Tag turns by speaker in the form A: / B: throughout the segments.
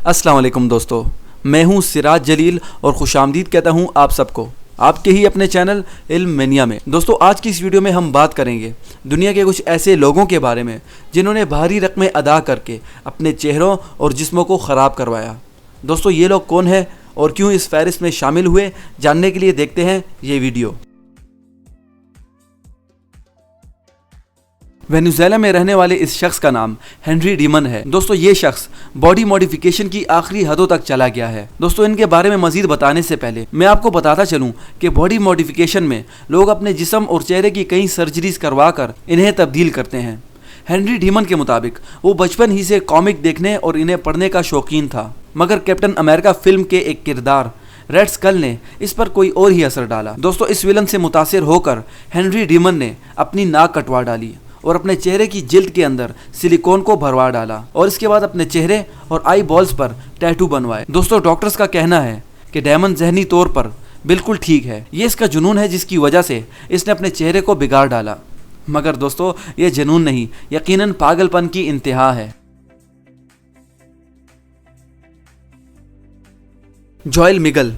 A: अस्सलाम वालेकुम दोस्तों, मैं हूं सिराज जलील और खुशामदीद कहता हूं आप सबको आपके ही अपने चैनल इल्म मेनिया में। दोस्तों, आज की इस वीडियो में हम बात करेंगे दुनिया के कुछ ऐसे लोगों के बारे में जिन्होंने भारी रकमें अदा करके अपने चेहरों और जिस्मों को ख़राब करवाया। दोस्तों, ये लोग कौन हैं और क्यों इस फहरिस्त में शामिल हुए, जानने के लिए देखते हैं ये वीडियो। वेनेजुएला में रहने वाले इस शख्स का नाम हेनरी डीमन है। दोस्तों, ये शख्स बॉडी मॉडिफिकेशन की आखिरी हदों तक चला गया है। दोस्तों, इनके बारे में मजीद बताने से पहले मैं आपको बताता चलूं कि बॉडी मॉडिफिकेशन में लोग अपने जिस्म और चेहरे की कई सर्जरीज करवा कर इन्हें तब्दील करते हैं। हेनरी डीमन के मुताबिक वो बचपन ही से कॉमिक देखने और इन्हें पढ़ने का शौकीन था, मगर कैप्टन अमेरिका फिल्म के एक किरदार रेड स्कल ने इस पर कोई और ही असर डाला। दोस्तों, इस विलन से मुतासिर होकर हेनरी डीमन ने अपनी नाक कटवा डाली और अपने चेहरे की जिल्द के अंदर सिलिकॉन को भरवा डाला और इसके बाद अपने चेहरे और आई बॉल्स पर टैटू बनवाए। दोस्तों, डॉक्टर्स का कहना है कि डीमन जहनी तौर पर बिल्कुल ठीक है। ये इसका जुनून है जिसकी वजह से इसने अपने चेहरे को बिगाड़ डाला। मगर दोस्तों, ये जुनून नहीं, यकीनन पागलपन की इंतहा है। जॉयल मिगल,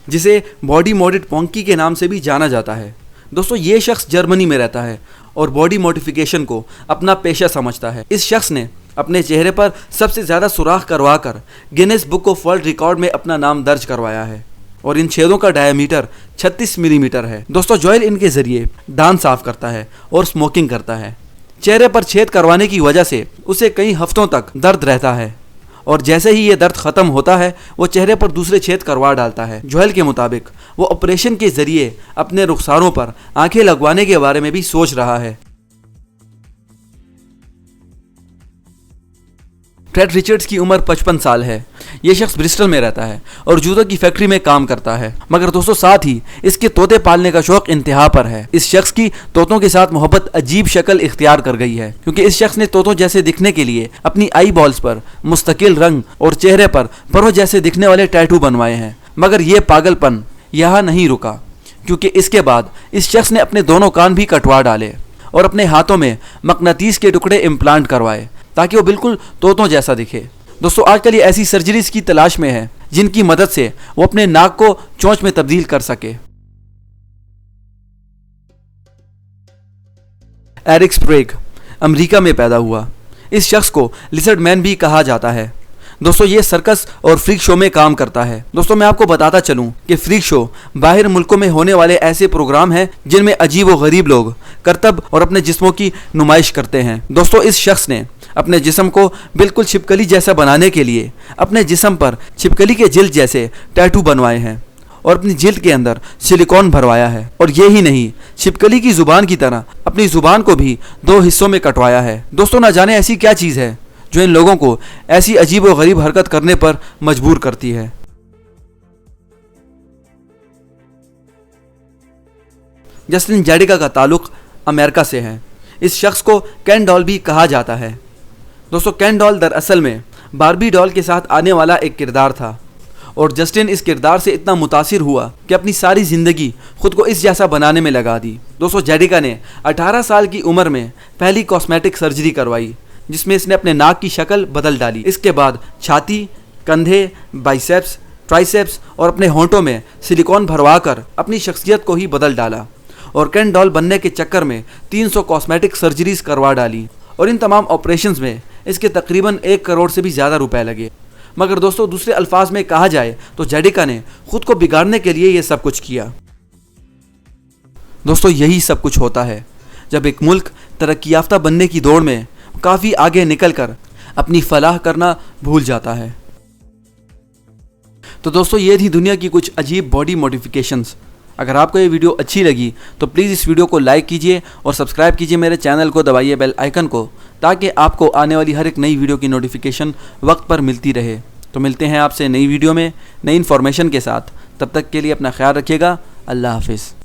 A: जिसे बॉडी मॉडिड पॉन्की के नाम से भी जाना जाता है। दोस्तों, ये शख्स जर्मनी में रहता है और बॉडी मॉडिफिकेशन को अपना पेशा समझता है। इस शख्स ने अपने चेहरे पर सबसे ज़्यादा सुराख करवाकर Guinness book of world record में अपना नाम दर्ज करवाया है और इन छेदों का डायमीटर 36 मिलीमीटर है। दोस्तों, जॉयल इनके जरिए दांत साफ करता है और स्मोकिंग करता है। चेहरे पर छेद करवाने की वजह से उसे कई हफ्तों तक दर्द रहता है और जैसे ही ये दर्द खत्म होता है वो चेहरे पर दूसरे छेद करवा डालता है। जॉयल के मुताबिक वो ऑपरेशन के जरिए अपने रुखसारों पर आंखें लगवाने के बारे में भी सोच रहा है। टेड रिचर्ड्स की उम्र 55 साल है। ये शख्स ब्रिस्टल में रहता है और जूतों की फैक्ट्री में काम करता है। मगर दोस्तों, साथ ही इसके तोते पालने का शौक इंतहा पर है। इस शख्स की तोतों के साथ मोहब्बत अजीब शक्ल इख्तियार कर गई है, क्योंकि इस शख्स ने तोतों जैसे दिखने के लिए अपनी आई बॉल्स पर मुस्तकिल रंग और चेहरे पर परों जैसे दिखने वाले टैटू बनवाए हैं। मगर यह पागलपन यहाँ नहीं रुका, क्योंकि इसके बाद इस शख्स ने अपने दोनों कान भी कटवा डाले और अपने हाथों में मकनातीस के टुकड़े इम्प्लांट करवाए ताकि वो बिल्कुल तोतों जैसा दिखे। दोस्तों, आजकल ये ऐसी सर्जरीज की तलाश में है जिनकी मदद से वो अपने नाक को चोंच में तब्दील कर सके। एरिक स्प्रेग अमेरिका में पैदा हुआ। इस शख्स को लिजर्ड मैन भी कहा जाता है। दोस्तों, ये सर्कस और फ्रीक शो में काम करता है। दोस्तों, मैं आपको बताता चलूं कि फ्रीक शो बाहर मुल्कों में होने वाले ऐसे प्रोग्राम हैं जिनमें अजीब व गरीब लोग करतब और अपने जिस्मों की नुमाइश करते हैं। दोस्तों, इस शख्स ने अपने जिस्म को बिल्कुल छिपकली जैसा बनाने के लिए अपने जिस्म पर छिपकली के जिल्द जैसे टैटू बनवाए हैं और अपनी जिल्द के अंदर सिलिकॉन भरवाया है। और ये ही नहीं, छिपकली की जुबान की तरह अपनी जुबान को भी 2 हिस्सों में कटवाया है। दोस्तों, ना जाने ऐसी क्या चीज़ है जो इन लोगों को ऐसी अजीब व गरीब हरकत करने पर मजबूर करती है। जस्टिन जेडिका का ताल्लुक अमेरिका से है। इस शख्स को केन डॉल भी कहा जाता है। दोस्तों, केन डॉल दरअसल में बार्बी डॉल के साथ आने वाला एक किरदार था और जस्टिन इस किरदार से इतना मुतासिर हुआ कि अपनी सारी ज़िंदगी खुद को इस जैसा बनाने में लगा दी। दोस्तों, जेडिका ने 18 साल की उम्र में पहली कॉस्मेटिक सर्जरी करवाई जिसमें इसने अपने नाक की शक्ल बदल डाली। इसके बाद छाती, कंधे, बाइसेप्स, ट्राइसेप्स और अपने होंठों में सिलिकॉन भरवा कर अपनी शख्सियत को ही बदल डाला और केन डॉल बनने के चक्कर में 300 कॉस्मेटिक सर्जरीज करवा डाली और इन तमाम ऑपरेशंस में इसके तकरीबन 1 करोड़ से भी ज़्यादा रुपए लगे। मगर दोस्तों, दूसरे अल्फाज में कहा जाए तो जेडिका ने खुद को बिगाड़ने के लिए ये सब कुछ किया। दोस्तों, यही सब कुछ होता है जब एक मुल्क तरक्की याफ्ता बनने की दौड़ में काफ़ी आगे निकलकर अपनी फलाह करना भूल जाता है। तो दोस्तों, ये थी दुनिया की कुछ अजीब बॉडी मॉडिफिकेशंस। अगर आपको ये वीडियो अच्छी लगी तो प्लीज़ इस वीडियो को लाइक कीजिए और सब्सक्राइब कीजिए मेरे चैनल को, दबाइए बेल आइकन को, ताकि आपको आने वाली हर एक नई वीडियो की नोटिफिकेशन वक्त पर मिलती रहे। तो मिलते हैं आपसे नई वीडियो में नई इन्फॉर्मेशन के साथ। तब तक के लिए अपना ख्याल रखिएगा। अल्लाह हाफिज़।